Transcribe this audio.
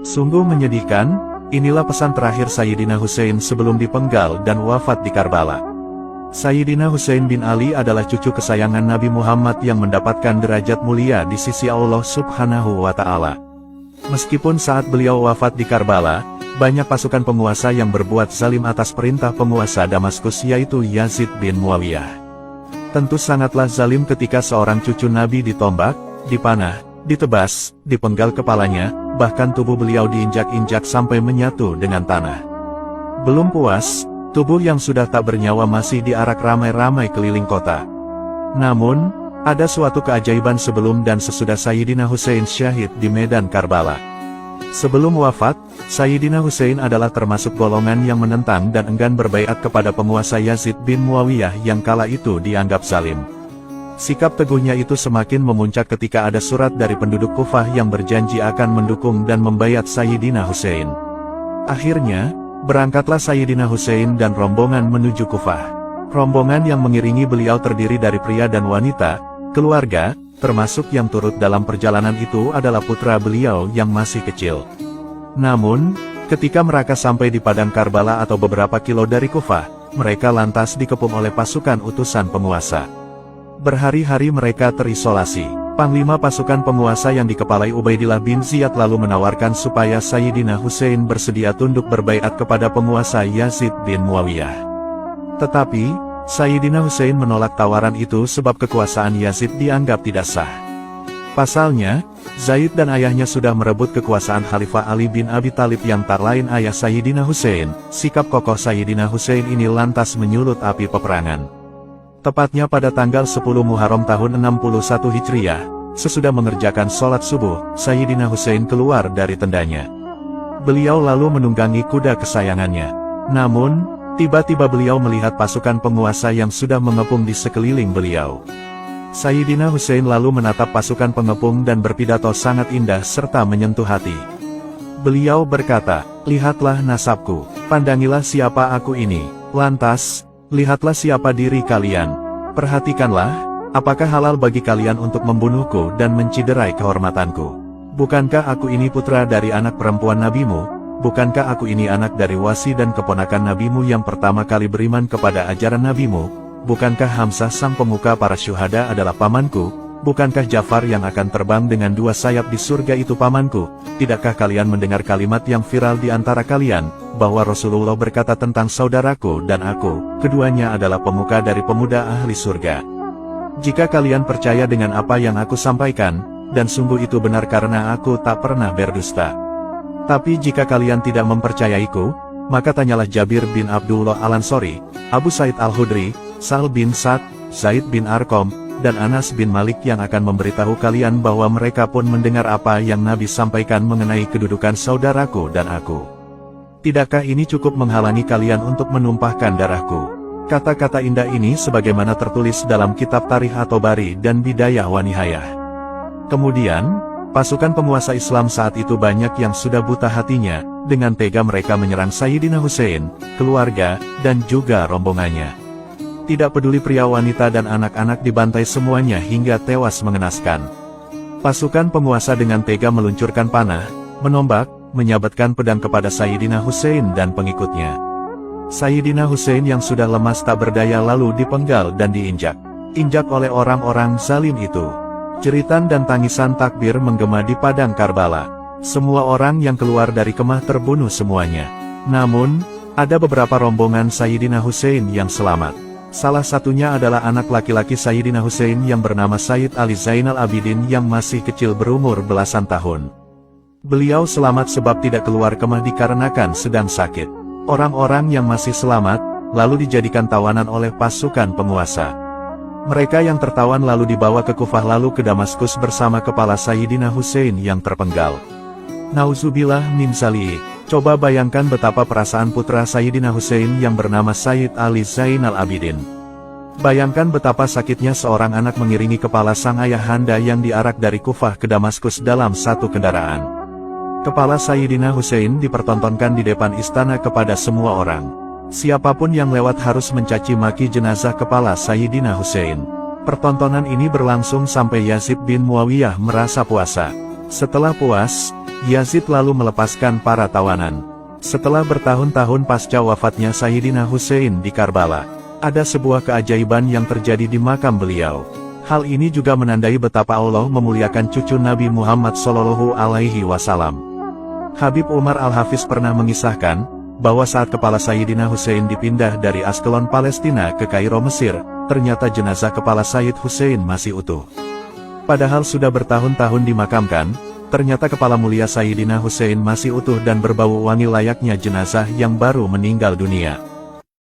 Sungguh menyedihkan, inilah pesan terakhir Sayyidina Husain sebelum dipenggal dan wafat di Karbala. Sayyidina Husain bin Ali adalah cucu kesayangan Nabi Muhammad yang mendapatkan derajat mulia di sisi Allah Subhanahu wa Ta'ala. Meskipun saat beliau wafat di Karbala, banyak pasukan penguasa yang berbuat zalim atas perintah penguasa Damaskus yaitu Yazid bin Muawiyah. Tentu sangatlah zalim ketika seorang cucu Nabi ditombak, dipanah, ditebas, dipenggal kepalanya, bahkan tubuh beliau diinjak-injak sampai menyatu dengan tanah. Belum puas, tubuh yang sudah tak bernyawa masih diarak ramai-ramai keliling kota. Namun, ada suatu keajaiban sebelum dan sesudah Sayyidina Husain syahid di medan Karbala. Sebelum wafat, Sayyidina Husain adalah termasuk golongan yang menentang dan enggan berbaiat kepada penguasa Yazid bin Muawiyah yang kala itu dianggap zalim. Sikap teguhnya itu semakin memuncak ketika ada surat dari penduduk Kufah yang berjanji akan mendukung dan membaiat Sayyidina Husain. Akhirnya, berangkatlah Sayyidina Husain dan rombongan menuju Kufah. Rombongan yang mengiringi beliau terdiri dari pria dan wanita, keluarga, termasuk yang turut dalam perjalanan itu adalah putra beliau yang masih kecil. Namun, ketika mereka sampai di padang Karbala atau beberapa kilo dari Kufah, mereka lantas dikepung oleh pasukan utusan penguasa. Berhari-hari mereka terisolasi. Panglima pasukan penguasa yang dikepalai Ubaidillah bin Ziyad lalu menawarkan supaya Sayyidina Husain bersedia tunduk berbaiat kepada penguasa Yazid bin Muawiyah. Tetapi, Sayyidina Husain menolak tawaran itu sebab kekuasaan Yazid dianggap tidak sah. Pasalnya, Zaid dan ayahnya sudah merebut kekuasaan Khalifah Ali bin Abi Thalib yang tak lain ayah Sayyidina Husain. Sikap kokoh Sayyidina Husain ini lantas menyulut api peperangan. Tepatnya pada tanggal 10 Muharram tahun 61 Hijriah, sesudah mengerjakan sholat subuh, Sayyidina Husain keluar dari tendanya. Beliau lalu menunggangi kuda kesayangannya. Namun, tiba-tiba beliau melihat pasukan penguasa yang sudah mengepung di sekeliling beliau. Sayyidina Husain lalu menatap pasukan pengepung dan berpidato sangat indah serta menyentuh hati. Beliau berkata, "Lihatlah nasabku, pandangilah siapa aku ini, lantas, lihatlah siapa diri kalian. Perhatikanlah, apakah halal bagi kalian untuk membunuhku dan menciderai kehormatanku? Bukankah aku ini putra dari anak perempuan nabimu? Bukankah aku ini anak dari wasi dan keponakan nabimu yang pertama kali beriman kepada ajaran nabimu? Bukankah Hamzah sang pemuka para syuhada adalah pamanku? Bukankah Ja'far yang akan terbang dengan dua sayap di surga itu pamanku? Tidakkah kalian mendengar kalimat yang viral di antara kalian, bahwa Rasulullah berkata tentang saudaraku dan aku, keduanya adalah pemuka dari pemuda ahli surga? Jika kalian percaya dengan apa yang aku sampaikan, dan sungguh itu benar karena aku tak pernah berdusta. Tapi jika kalian tidak mempercayaiku, maka tanyalah Jabir bin Abdullah Al-Ansori, Abu Said Al-Hudri, Sa'al bin Sa'd, Zaid bin Arqam, dan Anas bin Malik yang akan memberitahu kalian bahwa mereka pun mendengar apa yang Nabi sampaikan mengenai kedudukan saudaraku dan aku. Tidakkah ini cukup menghalangi kalian untuk menumpahkan darahku? Kata-kata indah ini sebagaimana tertulis dalam kitab Tarikh At-Tabari dan Bidayah wa Nihayah. Kemudian, pasukan penguasa Islam saat itu banyak yang sudah buta hatinya, dengan tega mereka menyerang Sayyidina Husain, keluarga, dan juga rombongannya. Tidak peduli pria wanita dan anak-anak dibantai semuanya hingga tewas mengenaskan. Pasukan penguasa dengan tega meluncurkan panah, menombak, menyabatkan pedang kepada Sayyidina Husain dan pengikutnya. Sayyidina Husain yang sudah lemas tak berdaya lalu dipenggal dan diinjak oleh orang-orang zalim itu. Jeritan dan tangisan takbir menggema di padang Karbala. Semua orang yang keluar dari kemah terbunuh semuanya. Namun, ada beberapa rombongan Sayyidina Husain yang selamat. Salah satunya adalah anak laki-laki Sayyidina Husain yang bernama Sayyid Ali Zainal Abidin yang masih kecil berumur belasan tahun. Beliau selamat sebab tidak keluar kemah dikarenakan sedang sakit. Orang-orang yang masih selamat, lalu dijadikan tawanan oleh pasukan penguasa. Mereka yang tertawan lalu dibawa ke Kufah lalu ke Damaskus bersama kepala Sayyidina Husain yang terpenggal. Nauzubillah min zalik. Coba bayangkan betapa perasaan putra Sayyidina Husain yang bernama Sayyid Ali Zainal Abidin. Bayangkan betapa sakitnya seorang anak mengiringi kepala sang ayahanda yang diarak dari Kufah ke Damaskus dalam satu kendaraan. Kepala Sayyidina Husain dipertontonkan di depan istana kepada semua orang. Siapapun yang lewat harus mencaci maki jenazah kepala Sayyidina Husain. Pertontonan ini berlangsung sampai Yazid bin Muawiyah merasa puasa. Setelah puas, Yazid lalu melepaskan para tawanan. Setelah bertahun-tahun pasca wafatnya Sayyidina Husain di Karbala, ada sebuah keajaiban yang terjadi di makam beliau. Hal ini juga menandai betapa Allah memuliakan cucu Nabi Muhammad Shallallahu Alaihi Wasallam. Habib Umar Al-Hafiz pernah mengisahkan, bahwa saat kepala Sayyidina Husain dipindah dari Askelon Palestina ke Kairo Mesir, ternyata jenazah kepala Sayyid Husain masih utuh. Padahal sudah bertahun-tahun dimakamkan, ternyata kepala mulia Sayyidina Husain masih utuh dan berbau wangi layaknya jenazah yang baru meninggal dunia.